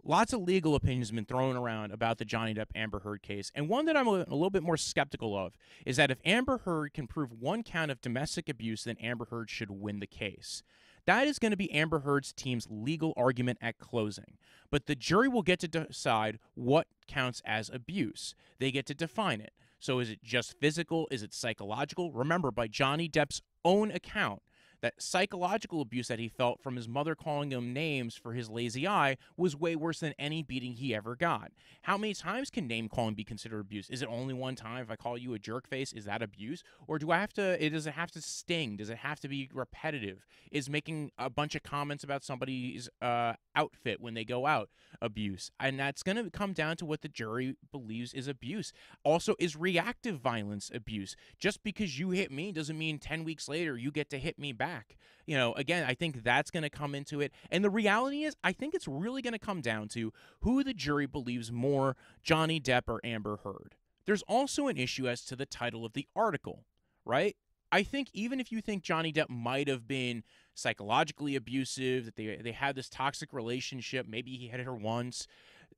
lots of legal opinions have been thrown around about the Johnny Depp Amber Heard case, and one that I'm a little bit more skeptical of is that if Amber Heard can prove one count of domestic abuse, then Amber Heard should win the case. That is going to be Amber Heard's team's legal argument at closing. But the jury will get to decide what counts as abuse. They get to define it. So is it just physical? Is it psychological? Remember, by Johnny Depp's own account, that psychological abuse that he felt from his mother calling him names for his lazy eye was way worse than any beating he ever got. How many times can name calling be considered abuse? Is it only one time? If I call you a jerk face, is that abuse? Or does it have to sting? Does it have to be repetitive? Is making a bunch of comments about somebody's outfit when they go out abuse? And that's going to come down to what the jury believes is abuse. Also, is reactive violence abuse? Just because you hit me doesn't mean 10 weeks later you get to hit me back. Again, I think that's going to come into it. And the reality is, I think it's really going to come down to who the jury believes more, Johnny Depp or Amber Heard. There's also an issue as to the title of the article, right? I think even if you think Johnny Depp might have been psychologically abusive, that they had this toxic relationship, maybe he hit her once,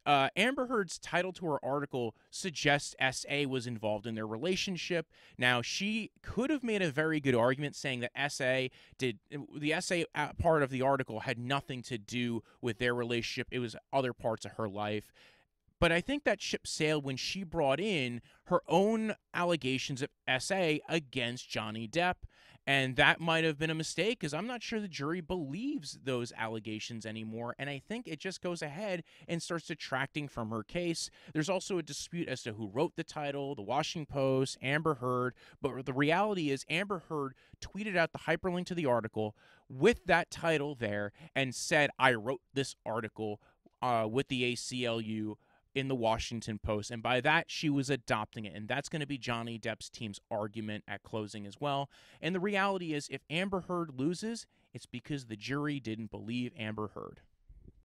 Amber Heard's title to her article suggests SA was involved in their relationship. Now, she could have made a very good argument saying that the SA part of the article had nothing to do with their relationship. It was other parts of her life. But I think that ship sailed when she brought in her own allegations of SA against Johnny Depp. And that might have been a mistake because I'm not sure the jury believes those allegations anymore. And I think it just goes ahead and starts detracting from her case. There's also a dispute as to who wrote the title, the Washington Post, Amber Heard. But the reality is Amber Heard tweeted out the hyperlink to the article with that title there and said, I wrote this article with the ACLU in the Washington Post, and by that, she was adopting it, and that's going to be Johnny Depp's team's argument at closing as well. And the reality is, if Amber Heard loses, it's because the jury didn't believe Amber Heard.